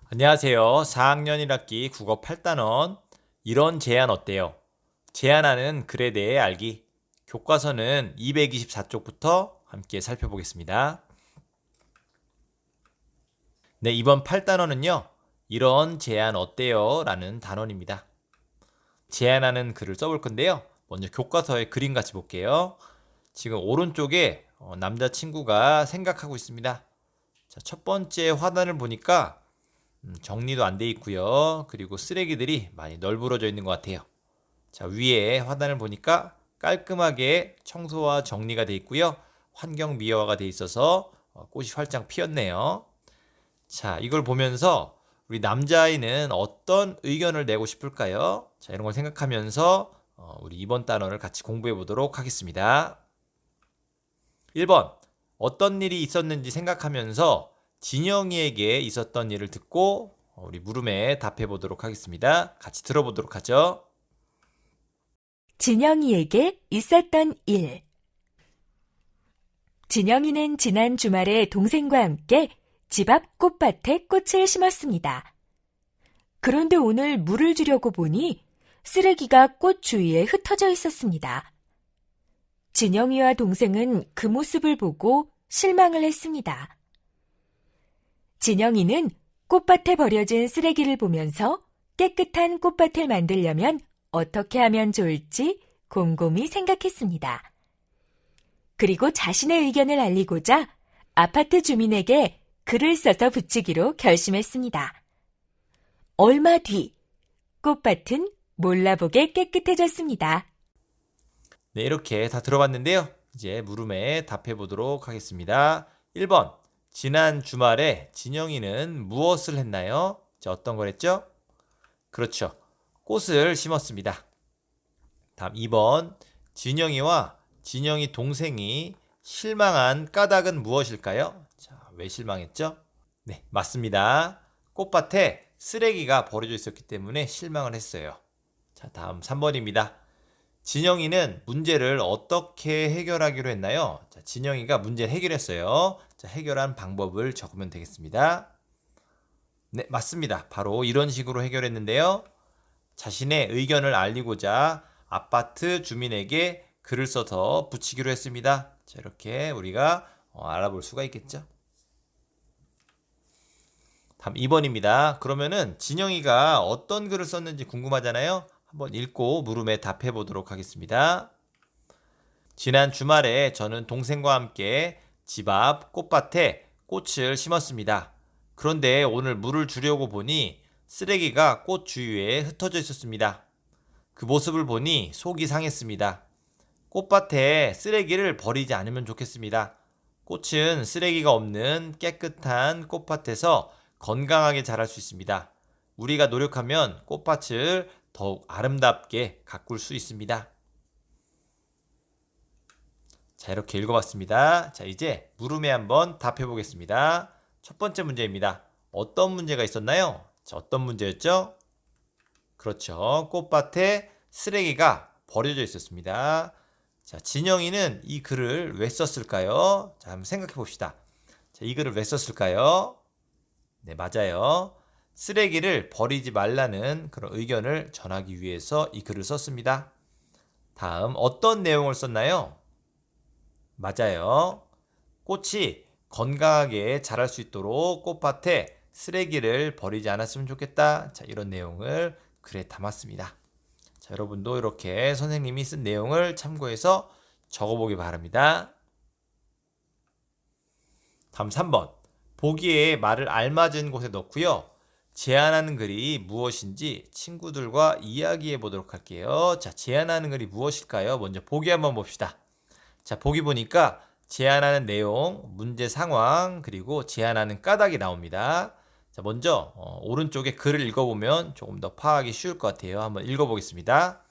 안녕하세요. 4학년 1학기 국어 8단원 이런 제안 어때요? 제안하는 글에 대해 알기. 교과서는 224쪽부터 함께 살펴보겠습니다. 네, 이번 8단원은요. 이런 제안 어때요? 라는 단원입니다. 제안하는 글을 써볼 건데요. 먼저 교과서의 그림 같이 볼게요. 지금 오른쪽에 남자친구가 생각하고 있습니다. 자, 첫 번째 화단을 보니까 정리도 안 돼 있고요. 그리고 쓰레기들이 많이 널브러져 있는 것 같아요. 자, 위에 화단을 보니까 깔끔하게 청소와 정리가 돼 있고요. 환경 미화가 돼 있어서 꽃이 활짝 피었네요. 자, 이걸 보면서 우리 남자아이는 어떤 의견을 내고 싶을까요? 자, 이런 걸 생각하면서 우리 이번 단어를 같이 공부해 보도록 하겠습니다. 1번. 어떤 일이 있었는지 생각하면서 진영이에게 있었던 일을 듣고 우리 물음에 답해 보도록 하겠습니다. 같이 들어보도록 하죠. 진영이에게 있었던 일. 진영이는 지난 주말에 동생과 함께 집 앞 꽃밭에 꽃을 심었습니다. 그런데 오늘 물을 주려고 보니 쓰레기가 꽃 주위에 흩어져 있었습니다. 진영이와 동생은 그 모습을 보고 실망을 했습니다. 진영이는 꽃밭에 버려진 쓰레기를 보면서 깨끗한 꽃밭을 만들려면 어떻게 하면 좋을지 곰곰이 생각했습니다. 그리고 자신의 의견을 알리고자 아파트 주민에게 글을 써서 붙이기로 결심했습니다. 얼마 뒤, 꽃밭은 몰라보게 깨끗해졌습니다. 네, 이렇게 다 들어봤는데요. 이제 물음에 답해 보도록 하겠습니다. 1번. 지난 주말에 진영이는 무엇을 했나요? 자, 어떤 걸 했죠? 그렇죠. 꽃을 심었습니다. 다음 2번. 진영이와 진영이 동생이 실망한 까닭은 무엇일까요? 자, 왜 실망했죠? 네, 맞습니다. 꽃밭에 쓰레기가 버려져 있었기 때문에 실망을 했어요. 자, 다음 3번입니다. 진영이는 문제를 어떻게 해결하기로 했나요? 자, 진영이가 문제를 해결했어요. 자, 해결한 방법을 적으면 되겠습니다. 네, 맞습니다. 바로 이런 식으로 해결했는데요. 자신의 의견을 알리고자 아파트 주민에게 글을 써서 붙이기로 했습니다. 자, 이렇게 우리가 알아볼 수가 있겠죠. 다음 2번입니다. 그러면은 진영이가 어떤 글을 썼는지 궁금하잖아요. 한번 읽고 물음에 답해 보도록 하겠습니다. 지난 주말에 저는 동생과 함께 집 앞 꽃밭에 꽃을 심었습니다. 그런데 오늘 물을 주려고 보니 쓰레기가 꽃 주위에 흩어져 있었습니다. 그 모습을 보니 속이 상했습니다. 꽃밭에 쓰레기를 버리지 않으면 좋겠습니다. 꽃은 쓰레기가 없는 깨끗한 꽃밭에서 건강하게 자랄 수 있습니다. 우리가 노력하면 꽃밭을 더욱 아름답게 가꿀 수 있습니다. 자, 이렇게 읽어봤습니다. 자, 이제 물음에 한번 답해 보겠습니다. 첫 번째 문제입니다. 어떤 문제가 있었나요? 자, 어떤 문제였죠? 그렇죠. 꽃밭에 쓰레기가 버려져 있었습니다. 자, 진영이는 이 글을 왜 썼을까요? 자, 한번 생각해 봅시다. 자, 이 글을 왜 썼을까요? 네, 맞아요. 쓰레기를 버리지 말라는 그런 의견을 전하기 위해서 이 글을 썼습니다. 다음, 어떤 내용을 썼나요? 맞아요. 꽃이 건강하게 자랄 수 있도록 꽃밭에 쓰레기를 버리지 않았으면 좋겠다. 자, 이런 내용을 글에 담았습니다. 자, 여러분도 이렇게 선생님이 쓴 내용을 참고해서 적어보기 바랍니다. 다음 3번. 보기에 말을 알맞은 곳에 넣고요. 제안하는 글이 무엇인지 친구들과 이야기해 보도록 할게요. 자, 제안하는 글이 무엇일까요? 먼저 보기 한번 봅시다. 자, 보기 보니까 제안하는 내용, 문제 상황, 그리고 제안하는 까닭이 나옵니다. 자, 먼저 오른쪽에 글을 읽어보면 조금 더 파악이 쉬울 것 같아요. 한번 읽어보겠습니다.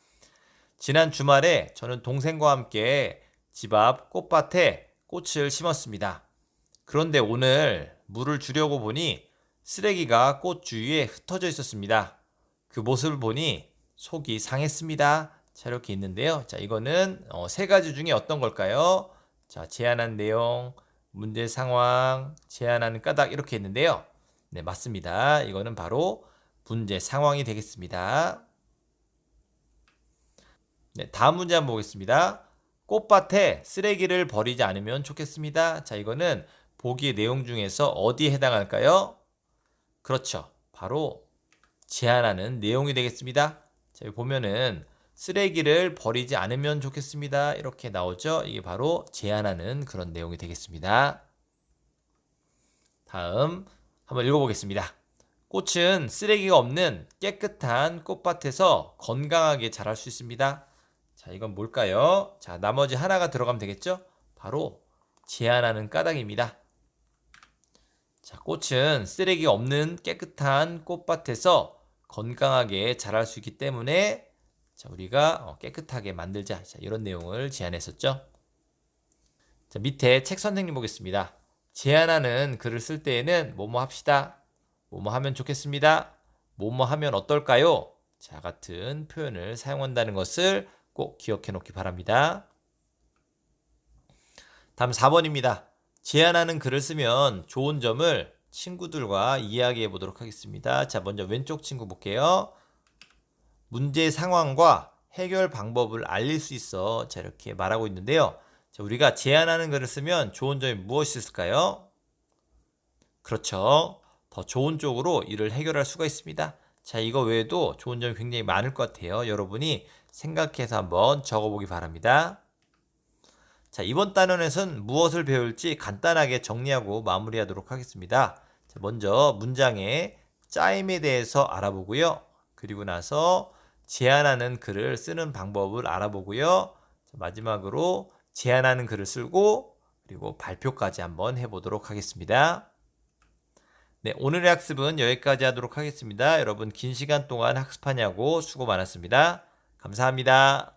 지난 주말에 저는 동생과 함께 집 앞 꽃밭에 꽃을 심었습니다. 그런데 오늘 물을 주려고 보니 쓰레기가 꽃 주위에 흩어져 있었습니다. 그 모습을 보니 속이 상했습니다. 자, 이렇게 있는데요. 자, 이거는 세 가지 중에 어떤 걸까요? 자, 제안한 내용, 문제 상황, 제안하는 까닭 이렇게 있는데요. 네, 맞습니다. 이거는 바로 문제 상황이 되겠습니다. 네, 다음 문제 한번 보겠습니다. 꽃밭에 쓰레기를 버리지 않으면 좋겠습니다. 자, 이거는 보기 내용 중에서 어디에 해당할까요? 그렇죠. 바로 제안하는 내용이 되겠습니다. 자, 여기 보면은 쓰레기를 버리지 않으면 좋겠습니다. 이렇게 나오죠. 이게 바로 제안하는 그런 내용이 되겠습니다. 다음 한번 읽어보겠습니다. 꽃은 쓰레기가 없는 깨끗한 꽃밭에서 건강하게 자랄 수 있습니다. 자, 이건 뭘까요? 자, 나머지 하나가 들어가면 되겠죠? 바로 제안하는 까닭입니다. 자, 꽃은 쓰레기 없는 깨끗한 꽃밭에서 건강하게 자랄 수 있기 때문에 자, 우리가 깨끗하게 만들자. 자, 이런 내용을 제안했었죠. 자, 밑에 책 선생님 보겠습니다. 제안하는 글을 쓸 때에는 뭐뭐 합시다. 뭐뭐 하면 좋겠습니다. 뭐뭐 하면 어떨까요? 자, 같은 표현을 사용한다는 것을 꼭 기억해 놓기 바랍니다. 다음 4번입니다. 제안하는 글을 쓰면 좋은 점을 친구들과 이야기해 보도록 하겠습니다. 자, 먼저 왼쪽 친구 볼게요. 문제 상황과 해결 방법을 알릴 수 있어. 자, 이렇게 말하고 있는데요. 자, 우리가 제안하는 글을 쓰면 좋은 점이 무엇이 있을까요? 그렇죠. 더 좋은 쪽으로 일을 해결할 수가 있습니다. 자, 이거 외에도 좋은 점이 굉장히 많을 것 같아요. 여러분이 생각해서 한번 적어보기 바랍니다. 자, 이번 단원에서는 무엇을 배울지 간단하게 정리하고 마무리하도록 하겠습니다. 자, 먼저 문장의 짜임에 대해서 알아보고요. 그리고 나서 제안하는 글을 쓰는 방법을 알아보고요. 자, 마지막으로 제안하는 글을 쓰고 그리고 발표까지 한번 해보도록 하겠습니다. 네, 오늘의 학습은 여기까지 하도록 하겠습니다. 여러분 긴 시간 동안 학습하냐고 수고 많았습니다. 감사합니다.